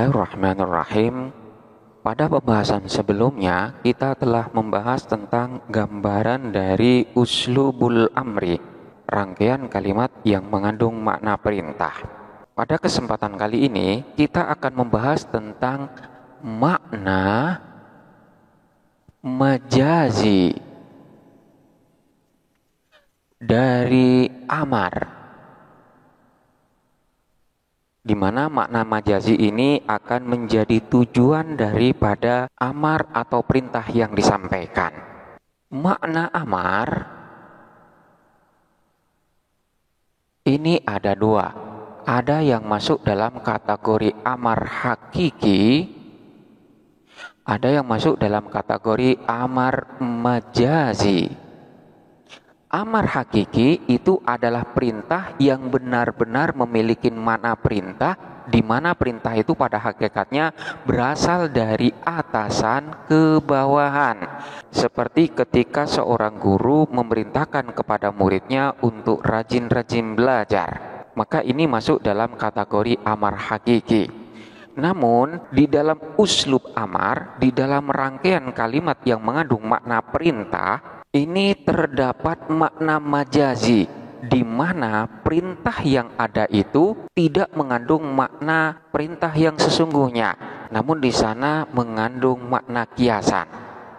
Bismillahirrahmanirrahim. Pada pembahasan sebelumnya, kita telah membahas tentang gambaran dari uslubul amri, rangkaian kalimat yang mengandung makna perintah. Pada kesempatan kali ini, kita akan membahas tentang makna majazi dari amar, di mana makna majazi ini akan menjadi tujuan daripada amar atau perintah yang disampaikan. Makna amar ini ada dua. Ada yang masuk dalam kategori amar hakiki, ada yang masuk dalam kategori amar majazi. Amar hakiki itu adalah perintah yang benar-benar memiliki makna perintah, di mana perintah itu pada hakikatnya berasal dari atasan ke bawahan. Seperti ketika seorang guru memerintahkan kepada muridnya untuk rajin-rajin belajar, maka ini masuk dalam kategori amar hakiki. Namun di dalam uslub amar, di dalam rangkaian kalimat yang mengandung makna perintah, ini terdapat makna majazi, di mana perintah yang ada itu tidak mengandung makna perintah yang sesungguhnya, namun di sana mengandung makna kiasan.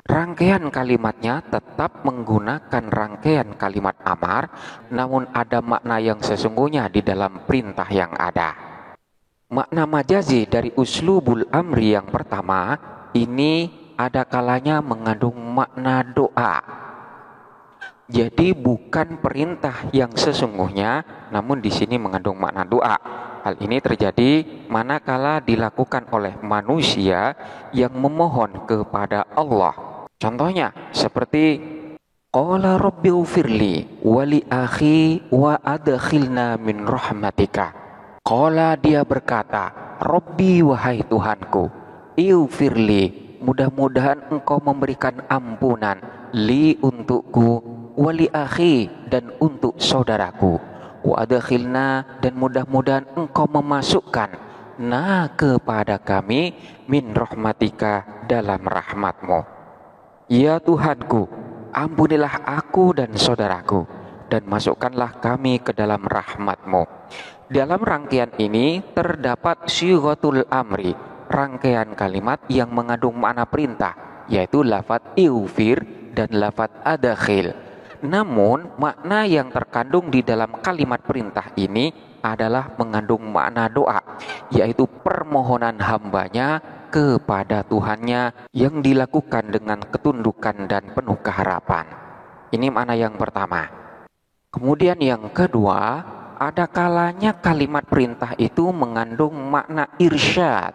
Rangkaian kalimatnya tetap menggunakan rangkaian kalimat amar, namun ada makna yang sesungguhnya di dalam perintah yang ada. Makna majazi dari uslubul amri yang pertama, ini ada kalanya mengandung makna doa. Jadi bukan perintah yang sesungguhnya, namun di sini mengandung makna doa. Hal ini terjadi manakala dilakukan oleh manusia yang memohon kepada Allah. Contohnya seperti qala rabbighfirli wa li akhi wa adkhilna min rahmatika. Qala, dia berkata, Rabbi, wahai Tuhanku, ighfirli, mudah-mudahan engkau memberikan ampunan, li untukku, wali akhi, dan untuk saudaraku, wa adkhilna, dan mudah-mudahan engkau memasukkan kepada kami min rahmatika, dalam rahmatmu. Ya Tuhanku, ampunilah aku dan saudaraku, dan masukkanlah kami ke dalam rahmatmu. Dalam rangkaian ini terdapat syighatul amri, rangkaian kalimat yang mengandung makna perintah, yaitu lafadz ighfir dan lafadz adkhil. Namun makna yang terkandung di dalam kalimat perintah ini adalah mengandung makna doa, yaitu permohonan hambanya kepada Tuhannya yang dilakukan dengan ketundukan dan penuh keharapan. Ini makna yang pertama. Kemudian yang kedua, ada kalanya kalimat perintah itu mengandung makna irsyad,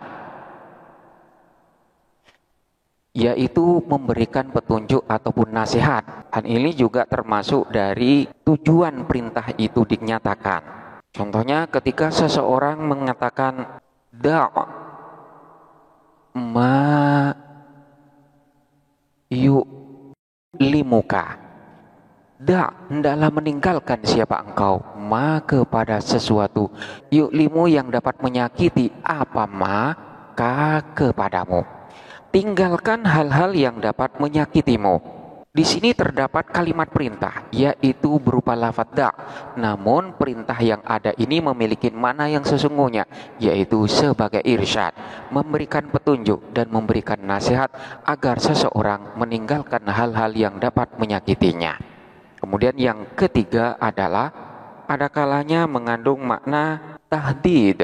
yaitu memberikan petunjuk ataupun nasihat. Dan ini juga termasuk dari tujuan perintah itu dinyatakan. Contohnya ketika seseorang mengatakan da' ma yu'limuka, hendaklah meninggalkan siapa engkau ma kepada sesuatu yu'limu yang dapat menyakiti apa ma ka kepadamu. Tinggalkan hal-hal yang dapat menyakitimu. Di sini terdapat kalimat perintah, yaitu berupa lafadz da'. Namun perintah yang ada ini memiliki makna yang sesungguhnya, yaitu sebagai irsyad, memberikan petunjuk dan memberikan nasihat agar seseorang meninggalkan hal-hal yang dapat menyakitinya. Kemudian yang ketiga adalah ada kalanya mengandung makna tahdid,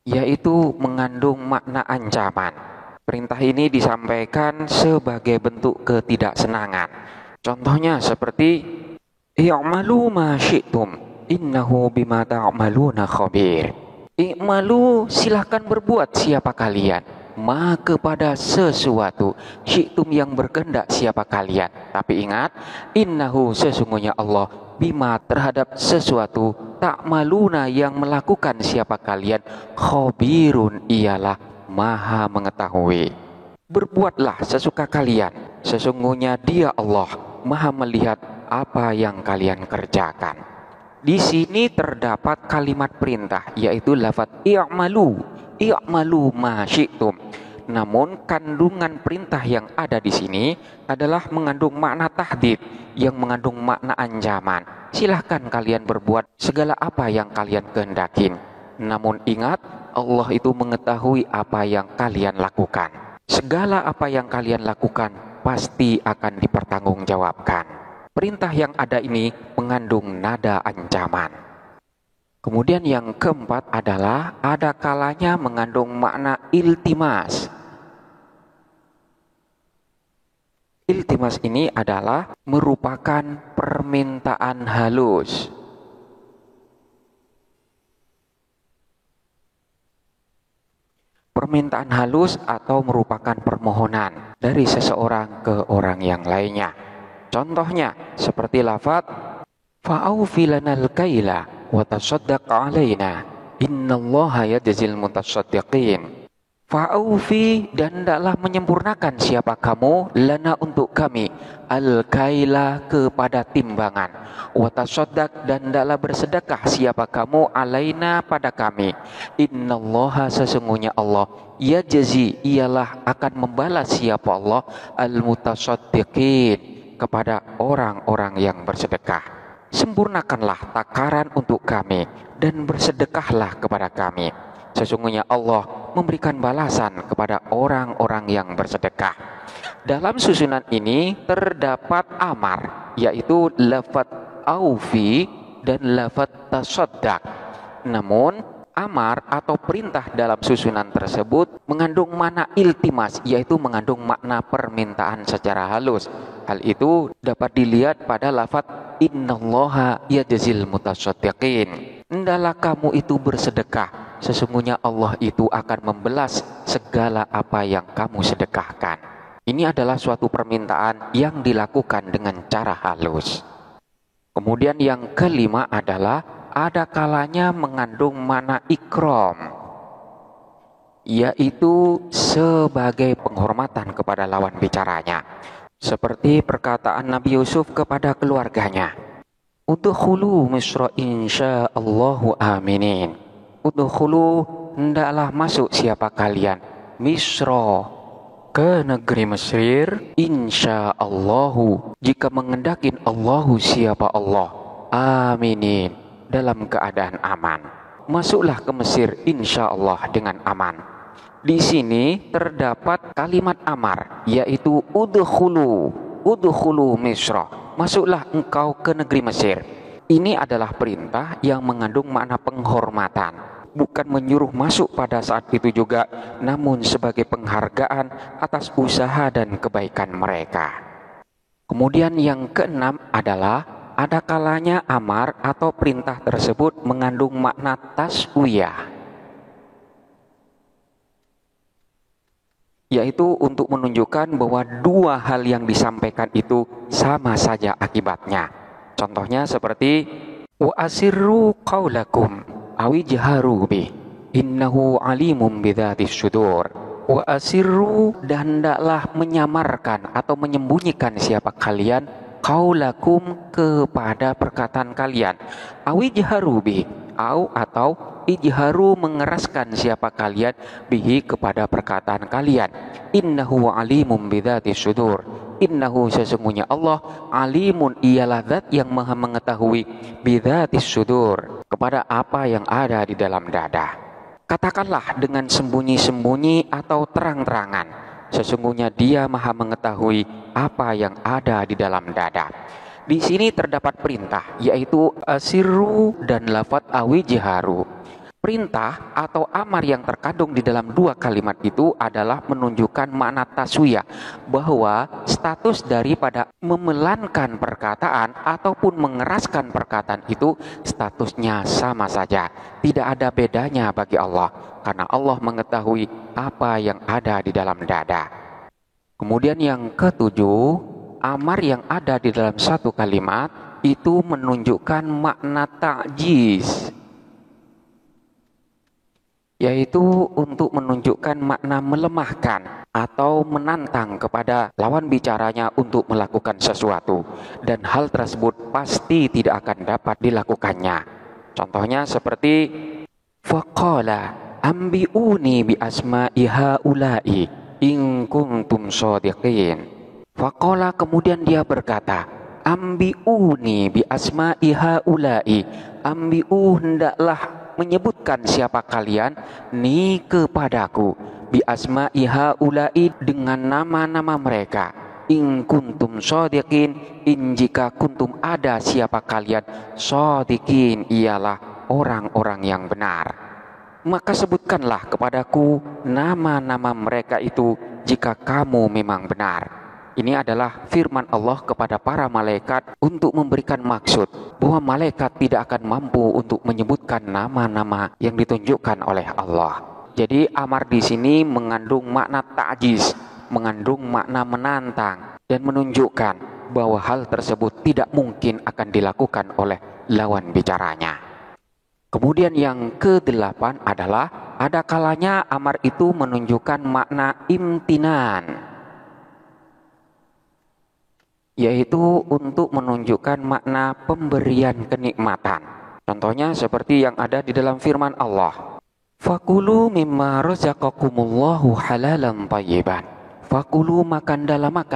yaitu mengandung makna ancaman. Perintah ini disampaikan sebagai bentuk ketidaksenangan. Contohnya seperti i'malu ma syi'tum innahu bima ta'maluna khabir. I'malu, silahkan berbuat siapa kalian, ma kepada sesuatu, syi'tum yang berkehendak siapa kalian. Tapi ingat, innahu sesungguhnya Allah, bima terhadap sesuatu, ta'maluna yang melakukan siapa kalian, khabirun ialah Maha mengetahui. Berbuatlah sesuka kalian, sesungguhnya Dia Allah Maha melihat apa yang kalian kerjakan. Di sini terdapat kalimat perintah, yaitu lafaz i'malu, i'malu ma syi'tum. Namun kandungan perintah yang ada di sini adalah mengandung makna tahdid, yang mengandung makna ancaman. Silahkan kalian berbuat segala apa yang kalian kehendakin. Namun ingat, Allah itu mengetahui apa yang kalian lakukan. Segala apa yang kalian lakukan pasti akan dipertanggungjawabkan. Perintah yang ada ini mengandung nada ancaman. Kemudian yang keempat adalah ada kalanya mengandung makna iltimas. Iltimas ini adalah merupakan permintaan halus. Permintaan halus atau merupakan permohonan dari seseorang ke orang yang lainnya. Contohnya seperti lafaz fa'aufi lanal kaila wa tasaddaq alaina innallaha yajzil mutasaddiqin. Fa'aufi, dan hendaklah menyempurnakan siapa kamu lana untuk kami al-kaila, kepada timbangan, wa tasaddaq, dan hendaklah bersedekah siapa kamu alaina, pada kami. Innallaha, sesungguhnya Allah, yajzi, ialah akan membalas siapa Allah al-mutasaddiqin, kepada orang-orang yang bersedekah. Sempurnakanlah takaran untuk kami dan bersedekahlah kepada kami. Sesungguhnya Allah memberikan balasan kepada orang-orang yang bersedekah. Dalam susunan ini terdapat amar, yaitu lafaz aufi dan lafaz tasaddaq. Namun amar atau perintah dalam susunan tersebut mengandung makna iltimas, yaitu mengandung makna permintaan secara halus. Hal itu dapat dilihat pada lafaz innallaha yajzil mutasaddiqin. Hendaklah kamu itu bersedekah, sesungguhnya Allah itu akan membalas segala apa yang kamu sedekahkan. Ini adalah suatu permintaan yang dilakukan dengan cara halus. Kemudian yang kelima adalah ada kalanya mengandung makna ikram, yaitu sebagai penghormatan kepada lawan bicaranya. Seperti perkataan Nabi Yusuf kepada keluarganya, udkhulu Misra insyaallahu aminin. Udkhulu, hendaklah masuk siapa kalian, Misra, ke negeri Mesir, insyaallahu, jika mengendakin Allahu siapa Allah, aminin, dalam keadaan aman. Masuklah ke Mesir insyaallah dengan aman. Di sini terdapat kalimat amar, yaitu udkhulu, udkhulu Misra, masuklah engkau ke negeri Mesir. Ini adalah perintah yang mengandung makna penghormatan, bukan menyuruh masuk pada saat itu juga, namun sebagai penghargaan atas usaha dan kebaikan mereka. Kemudian yang keenam adalah ada kalanya amar atau perintah tersebut mengandung makna taswiyah, yaitu untuk menunjukkan bahwa dua hal yang disampaikan itu sama saja akibatnya. Contohnya seperti wa asirru qaulakum awijharu bi innahu alimum bidzatis sudur. Wa asirru, dan hendaklah menyamarkan atau menyembunyikan siapa kalian qaulakum, kepada perkataan kalian, awijharu bi, atau ijharu, mengeraskan siapa kalian bihi, kepada perkataan kalian. Innahu alimum bidzatis sudur. Innahu, sesungguhnya Allah, alimun, ialah zat yang maha mengetahui, bidzatis sudur, kepada apa yang ada di dalam dada. Katakanlah dengan sembunyi-sembunyi atau terang-terangan, sesungguhnya Dia maha mengetahui apa yang ada di dalam dada. Di sini terdapat perintah, yaitu asirru dan lafaz awijharu. Perintah atau amar yang terkandung di dalam dua kalimat itu adalah menunjukkan makna taswiyah, bahwa status daripada memelankan perkataan ataupun mengeraskan perkataan itu statusnya sama saja. Tidak ada bedanya bagi Allah, karena Allah mengetahui apa yang ada di dalam dada. Kemudian yang ketujuh, amar yang ada di dalam satu kalimat itu menunjukkan makna ta'jiz, yaitu untuk menunjukkan makna melemahkan atau menantang kepada lawan bicaranya untuk melakukan sesuatu, dan hal tersebut pasti tidak akan dapat dilakukannya. Contohnya seperti faqala ambiuni bi asma'i haula'i in kuntum shadiqin. Faqala, kemudian dia berkata, ambiuni bi asma'i haula'i, ambiu, hendaklah menyebutkan siapa kalian ni kepadaku, bi asma'i haula'i, dengan nama-nama mereka, in kuntum shadiqin, in jika kuntum ada siapa kalian, shadiqin ialah orang-orang yang benar, maka sebutkanlah kepadaku nama-nama mereka itu jika kamu memang benar. Ini adalah firman Allah kepada para malaikat untuk memberikan maksud bahwa malaikat tidak akan mampu untuk menyebutkan nama-nama yang ditunjukkan oleh Allah. Jadi amar di sini mengandung makna ta'jiz, mengandung makna menantang dan menunjukkan bahwa hal tersebut tidak mungkin akan dilakukan oleh lawan bicaranya. Kemudian yang ke-8 adalah ada kalanya amar itu menunjukkan makna imtinan, yaitu untuk menunjukkan makna pemberian kenikmatan. Contohnya seperti yang ada di dalam firman Allah, fakulu mimma razaqakumullahu halalan thayyiban. Fakulu, makan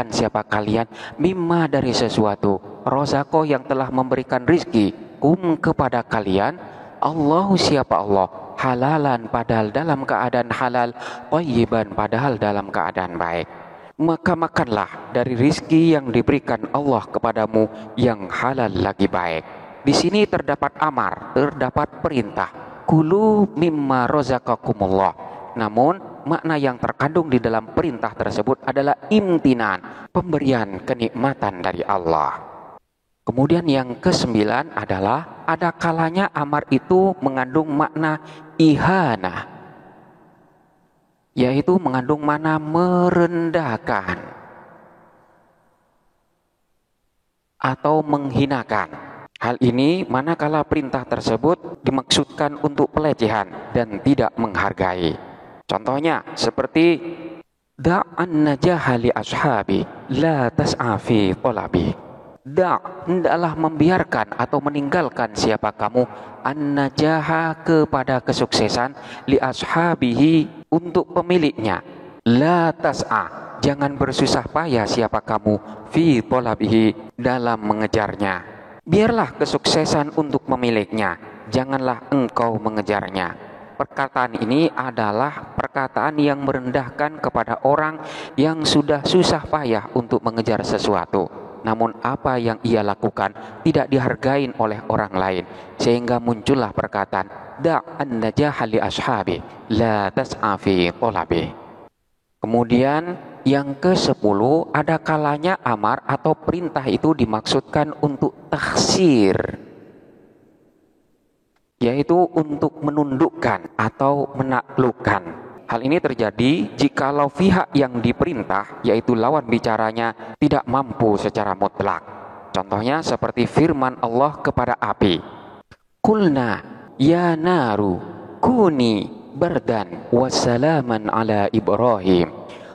siapa kalian, mimma dari sesuatu, rozako yang telah memberikan rizki, kum kepada kalian, Allahu siapa Allah, halalan padahal dalam keadaan halal, thayyiban padahal dalam keadaan baik. Maka makanlah dari rizki yang diberikan Allah kepadamu yang halal lagi baik. Di sini terdapat amar, terdapat perintah, kulu mimma razaqakumullah. Namun makna yang terkandung di dalam perintah tersebut adalah imtinan, pemberian kenikmatan dari Allah. Kemudian yang ke-9 adalah ada kalanya amar itu mengandung makna ihanah, yaitu mengandung makna merendahkan atau menghinakan. Hal ini manakala perintah tersebut dimaksudkan untuk pelecehan dan tidak menghargai. Contohnya seperti da'an najaha li ashabi la tas'a fi talabi. Hendaklah membiarkan atau meninggalkan siapa kamu an-najaha kepada kesuksesan li ashabihi untuk pemiliknya, la tas'a jangan bersusah payah siapa kamu fi talabihi dalam mengejarnya. Biarlah kesuksesan untuk pemiliknya, janganlah engkau mengejarnya. Perkataan ini adalah perkataan yang merendahkan kepada orang yang sudah susah payah untuk mengejar sesuatu, namun apa yang ia lakukan tidak dihargain oleh orang lain, sehingga muncullah perkataan da'an najaha li ashabi la tas'a fi talabi. Kemudian yang ke-10 ada kalanya amar atau perintah itu dimaksudkan untuk takhsir, yaitu untuk menundukkan atau menaklukkan. Hal ini terjadi jikalau pihak yang diperintah, yaitu lawan bicaranya, tidak mampu secara mutlak. Contohnya seperti firman Allah kepada api, Qulna ya naru kuni bardan wassalaman ala Ibrahim.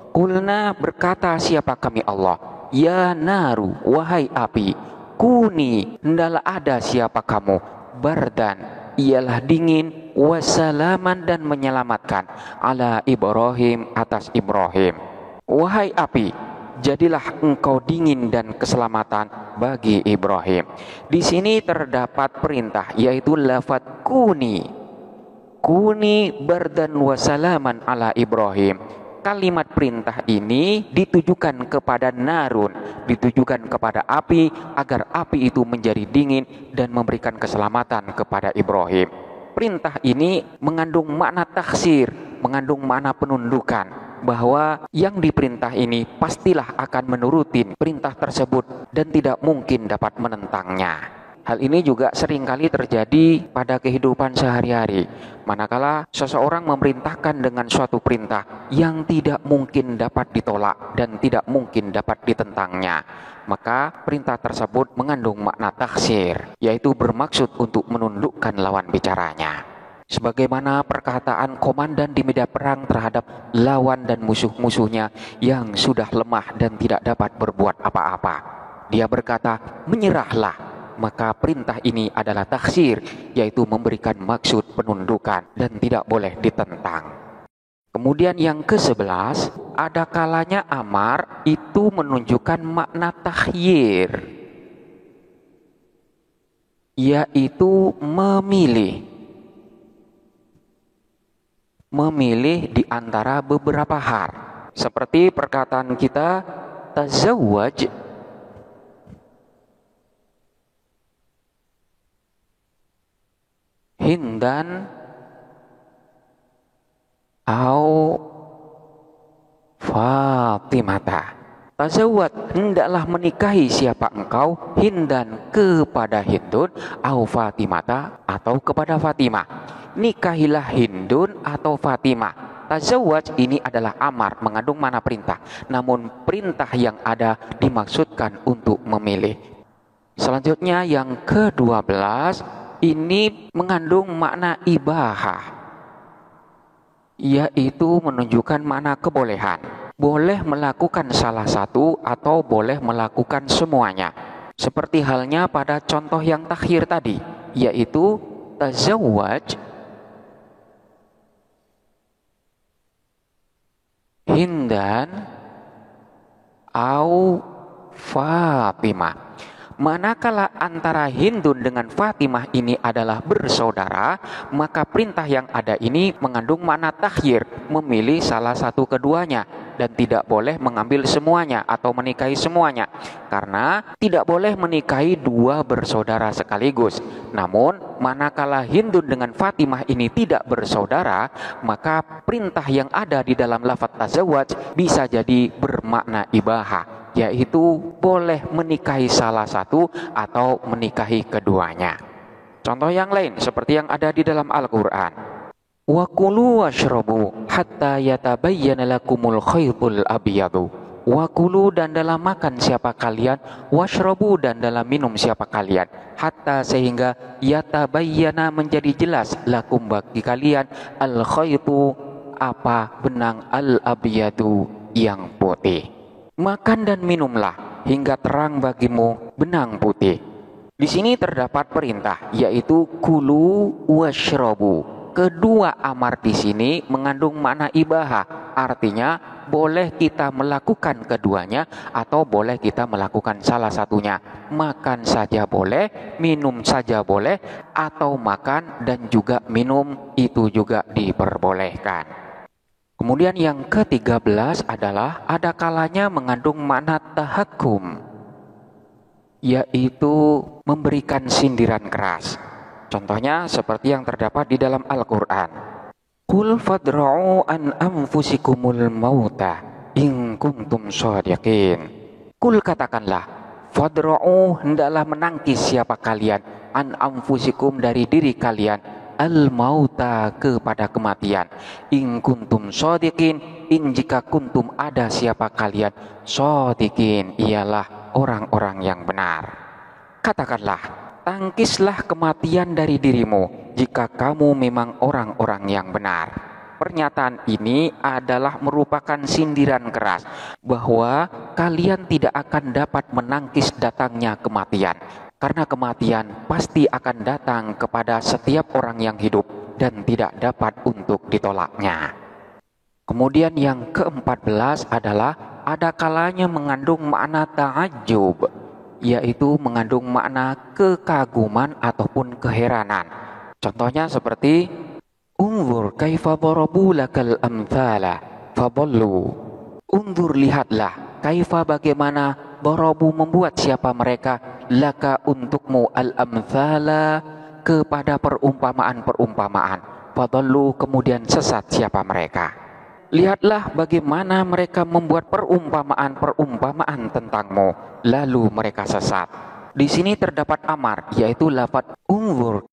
Qulna, berkata siapa kami Allah, ya naru, wahai api, kuni, hendaklah ada siapa kamu, bardan, ialah dingin, wassalaman dan menyelamatkan, ala Ibrahim, atas Ibrahim. Wahai api, jadilah engkau dingin dan keselamatan bagi Ibrahim. Di sini terdapat perintah, yaitu lafaz kuni, kuni bardan wassalaman ala Ibrahim. Kalimat perintah ini ditujukan kepada narun, ditujukan kepada api, agar api itu menjadi dingin dan memberikan keselamatan kepada Ibrahim. Perintah ini mengandung makna takhsir, mengandung makna penundukan, bahwa yang diperintah ini pastilah akan menurutin perintah tersebut dan tidak mungkin dapat menentangnya. Hal ini juga seringkali terjadi pada kehidupan sehari-hari, manakala seseorang memerintahkan dengan suatu perintah yang tidak mungkin dapat ditolak dan tidak mungkin dapat ditentangnya, maka perintah tersebut mengandung makna takhsir, yaitu bermaksud untuk menundukkan lawan bicaranya. Sebagaimana perkataan komandan di medan perang terhadap lawan dan musuh-musuhnya yang sudah lemah dan tidak dapat berbuat apa-apa. Dia berkata, menyerahlah. Maka perintah ini adalah takhsir, yaitu memberikan maksud penundukan dan tidak boleh ditentang. Kemudian yang ke-11, ada kalanya amar itu menunjukkan makna takhyir, yaitu memilih. Memilih di antara beberapa hal. Seperti perkataan kita, tazawwaj, hindan au Fatimata. Tazawwad, hendaklah menikahi siapa engkau, hindan kepada Hindun, au Fatimata atau kepada Fatimah. Nikahilah Hindun atau Fatimah. Tazawwaj ini adalah amar, mengandung makna perintah. Namun perintah yang ada dimaksudkan untuk memilih. Selanjutnya yang ke-12, ini mengandung makna ibahah, yaitu menunjukkan makna kebolehan. Boleh melakukan salah satu atau boleh melakukan semuanya. Seperti halnya pada contoh yang takhir tadi, yaitu tazawwaj hindan au Fatimah. Manakala antara Hindun dengan Fatimah ini adalah bersaudara, maka perintah yang ada ini mengandung makna takhyir, memilih salah satu keduanya, dan tidak boleh mengambil semuanya atau menikahi semuanya, karena tidak boleh menikahi dua bersaudara sekaligus. Namun manakala Hindun dengan Fatimah ini tidak bersaudara, maka perintah yang ada di dalam lafaz tazawwaj bisa jadi bermakna ibahah, yaitu boleh menikahi salah satu atau menikahi keduanya. Contoh yang lain seperti yang ada di dalam Al-Quran. Wa kulu washrabu hatta yatabayyana lakumul khaytul abyadu. Wa kulu, dan dalam makan siapa kalian, washrabu, dan dalam minum siapa kalian, hatta sehingga yatabayyana menjadi jelas lakum bagi kalian al khaytu apa benang al abyadu yang putih. Makan dan minumlah hingga terang bagimu benang putih. Di sini terdapat perintah, yaitu kulu washrabu. Kedua amar di sini mengandung makna ibahah, artinya boleh kita melakukan keduanya atau boleh kita melakukan salah satunya. Makan saja boleh, minum saja boleh, atau makan dan juga minum itu juga diperbolehkan. Kemudian yang ke-13 adalah ada kalanya mengandung makna tahakkum, yaitu memberikan sindiran keras. Contohnya seperti yang terdapat di dalam Al-Quran. Qul fadra'u an anfusikumul mauta in kuntum shadiqin. Qul, katakanlah, fadra'u, hendaklah menangkis siapa kalian, an anfusikum dari diri kalian, al-mauta kepada kematian, in kuntum shadiqin, in jika kuntum ada siapa kalian, shadiqin ialah orang-orang yang benar. Katakanlah, tangkislah kematian dari dirimu jika kamu memang orang-orang yang benar. Pernyataan ini adalah merupakan sindiran keras bahwa kalian tidak akan dapat menangkis datangnya kematian, karena kematian pasti akan datang kepada setiap orang yang hidup dan tidak dapat untuk ditolaknya. Kemudian yang ke-14 adalah ada kalanya mengandung makna ta'ajjub, yaitu mengandung makna kekaguman ataupun keheranan. Contohnya seperti unzur kaifa darabu lakal amthala fadallu. Unzur, lihatlah, kaifa bagaimana, darabu membuat siapa mereka, laka untukmu, al-amthala kepada perumpamaan-perumpamaan, fadallu kemudian sesat siapa mereka. Lihatlah bagaimana mereka membuat perumpamaan-perumpamaan tentangmu, lalu mereka sesat. Di sini terdapat amar, yaitu lafaz unzur.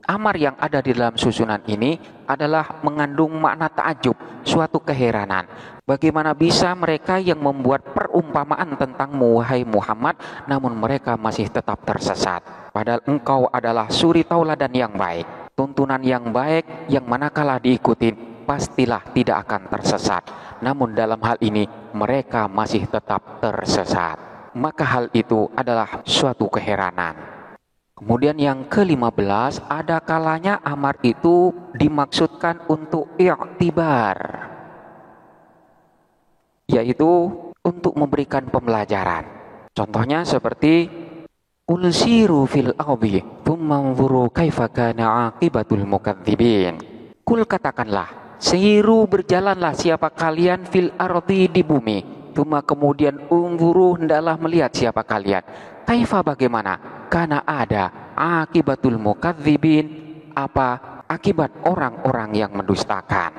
Amar yang ada di dalam susunan ini adalah mengandung makna ta'ajub, suatu keheranan. Bagaimana bisa mereka yang membuat perumpamaan tentangmu, wahai Muhammad, namun mereka masih tetap tersesat, padahal engkau adalah suri tauladan yang baik. tuntunan yang baik yang manakala diikuti pastilah tidak akan tersesat. Namun dalam hal ini mereka masih tetap tersesat. Maka hal itu adalah suatu keheranan. Kemudian yang ke-15, ada kalanya amar itu dimaksudkan untuk i'tibar, yaitu untuk memberikan pembelajaran. Contohnya seperti qul siru fil ardi tsumma anzuru kaifa kana aqibatul mukadzibin. Kul katakanlah, siru berjalanlah siapa kalian fil ardi di bumi, tsumma kemudian unzuru hendaklah melihat siapa kalian. Kaifa bagaimana? Kana ada aqibatul mukadzibin, apa akibat orang-orang yang mendustakan.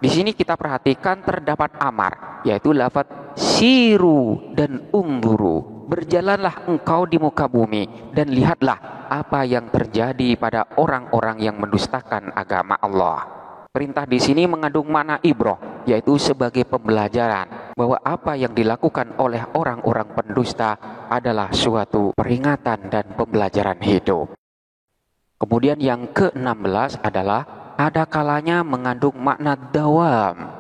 Di sini kita perhatikan terdapat amar, yaitu lafaz siru dan unzuru. Berjalanlah engkau di muka bumi dan lihatlah apa yang terjadi pada orang-orang yang mendustakan agama Allah. Perintah di sini mengandung makna ibrah, yaitu sebagai pembelajaran bahwa apa yang dilakukan oleh orang-orang pendusta adalah suatu peringatan dan pembelajaran hidup. Kemudian yang ke-16 adalah ada kalanya mengandung makna dawam,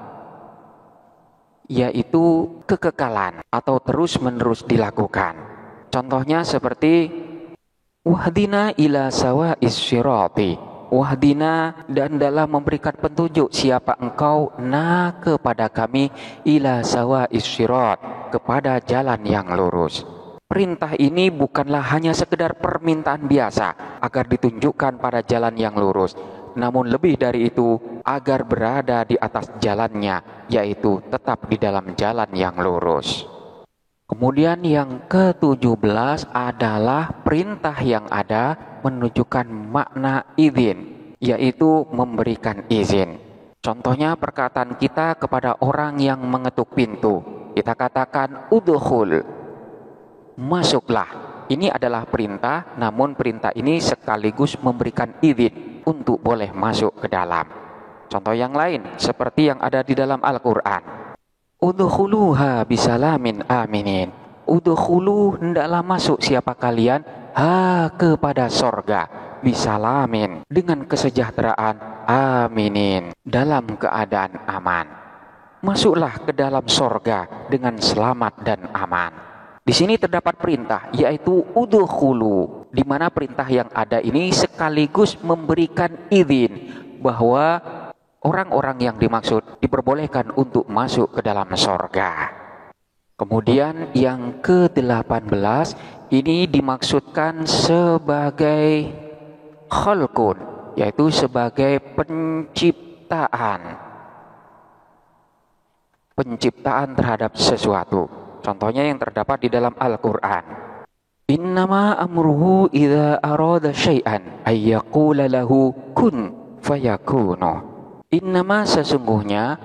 yaitu kekekalan atau terus-menerus dilakukan. Contohnya seperti wahdina ila sawa'is sirati. Wahdina, dan dalam memberikan petunjuk siapa engkau kepada kami ila sawa'is sirat, kepada jalan yang lurus. Perintah ini bukanlah hanya sekedar permintaan biasa agar ditunjukkan pada jalan yang lurus, namun lebih dari itu agar berada di atas jalannya, yaitu tetap di dalam jalan yang lurus. Kemudian yang ke-17 adalah perintah yang ada menunjukkan makna izin, yaitu memberikan izin. Contohnya perkataan kita kepada orang yang mengetuk pintu. Kita katakan udkhul, masuklah. Ini adalah perintah, namun perintah ini sekaligus memberikan izin untuk boleh masuk ke dalam. Contoh yang lain seperti yang ada di dalam Al-Quran. Udkhuluha bisalamin aminin. Udkhulu, hendaklah masuk siapa kalian kepada sorga bisalamin, dengan kesejahteraan, aminin, dalam keadaan aman. Masuklah ke dalam sorga dengan selamat dan aman. Di sini terdapat perintah, yaitu udkhulu, di mana perintah yang ada ini sekaligus memberikan izin bahwa orang-orang yang dimaksud diperbolehkan untuk masuk ke dalam sorga. Kemudian yang ke-18 ini dimaksudkan sebagai khalqun, yaitu sebagai penciptaan terhadap sesuatu. Contohnya yang terdapat di dalam Al-Quran. Innama amruhu idza arada syai'an ayyaqula lahu kun fayakunu. Innama sesungguhnya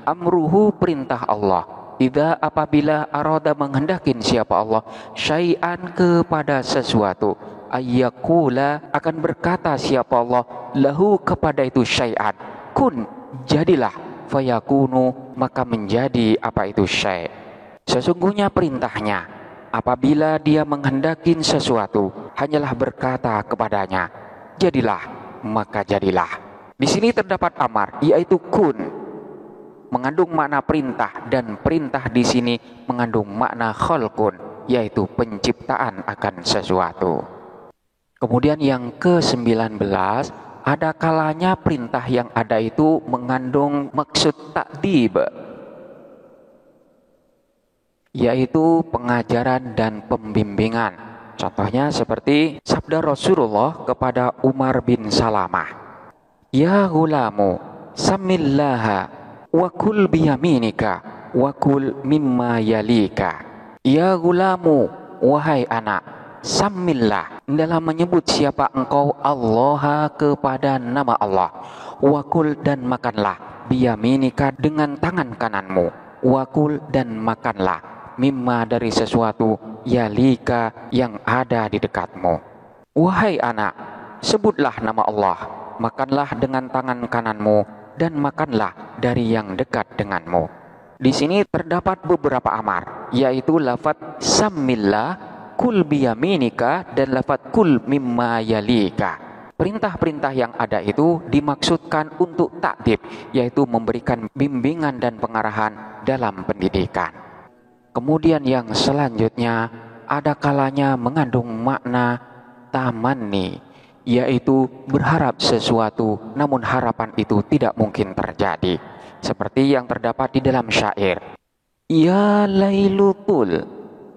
amruhu perintah Allah. Idza apabila arada menghendakin siapa Allah syai'an kepada sesuatu, ayyaqula akan berkata siapa Allah lahu kepada itu syai'an, kun jadilah, fayakunu maka menjadi apa itu syai'. Sesungguhnya perintahnya apabila dia menghendakin sesuatu hanyalah berkata kepadanya jadilah, maka jadilah. Di sini terdapat amar, yaitu kun, mengandung makna perintah, dan perintah di sini mengandung makna khalqun, yaitu penciptaan akan sesuatu. Kemudian yang ke-19, ada kalanya perintah yang ada itu mengandung maksud ta'dib, yaitu pengajaran dan pembimbingan. Contohnya seperti sabda Rasulullah kepada Umar bin Salamah. Ya gulamu, samillaha, wa kul biyaminika, wa kul mimma yalika. Ya gulamu, wahai anak, samillah, dalam menyebut siapa engkau Allah kepada nama Allah. Wa kul, dan makanlah, biyaminika, dengan tangan kananmu. Wa kul, dan makanlah, mimma, dari sesuatu, yalika, yang ada di dekatmu. Wahai anak, sebutlah nama Allah, makanlah dengan tangan kananmu, dan makanlah dari yang dekat denganmu. Di sini terdapat beberapa amar, yaitu lafaz samillah, kul biyaminika dan lafaz kul mimma yalika. Perintah-perintah yang ada itu dimaksudkan untuk ta'dib, yaitu memberikan bimbingan dan pengarahan dalam pendidikan. Kemudian yang selanjutnya, ada kalanya mengandung makna tamanni, yaitu berharap sesuatu namun harapan itu tidak mungkin terjadi. Seperti yang terdapat di dalam syair. Ya lailutul,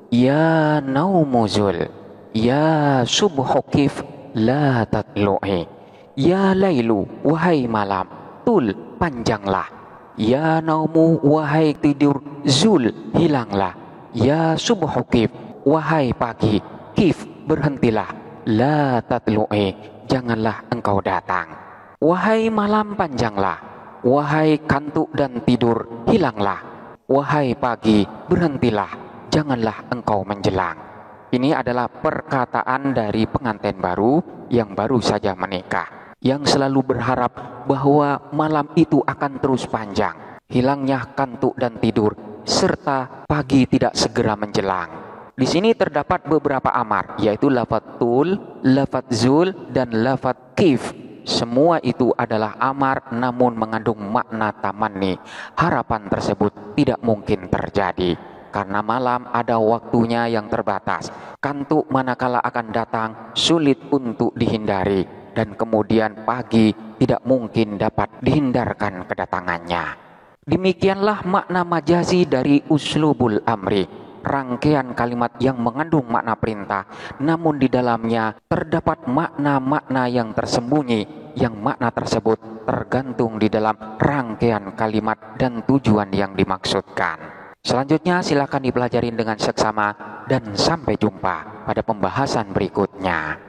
ya naumuzul, ya subhukif la tatlu'i. Ya lailu, wahai malam, tul, panjanglah. Ya naumu, wahai tidur, zul, hilanglah. Ya subhukif, wahai pagi, kif, berhentilah. La tatlu'i, janganlah engkau datang. Wahai malam, panjanglah. Wahai kantuk dan tidur, hilanglah. Wahai pagi, berhentilah, janganlah engkau menjelang. Ini adalah perkataan dari pengantin baru yang baru saja menikah, yang selalu berharap bahwa malam itu akan terus panjang, hilangnya kantuk dan tidur, serta pagi tidak segera menjelang. Di sini terdapat beberapa amar, yaitu lafaz tul, lafaz zul, dan lafaz kif. Semua itu adalah amar namun mengandung makna tamanni. Harapan tersebut tidak mungkin terjadi. Karena malam ada waktunya yang terbatas. Kantuk manakala akan datang sulit untuk dihindari. Dan kemudian pagi tidak mungkin dapat dihindarkan kedatangannya. Demikianlah makna majazi dari uslubul amri. Rangkaian kalimat yang mengandung makna perintah. Namun di dalamnya terdapat makna-makna yang tersembunyi. Yang makna tersebut tergantung di dalam rangkaian kalimat dan tujuan yang dimaksudkan. Selanjutnya silakan dipelajari dengan seksama dan sampai jumpa pada pembahasan berikutnya.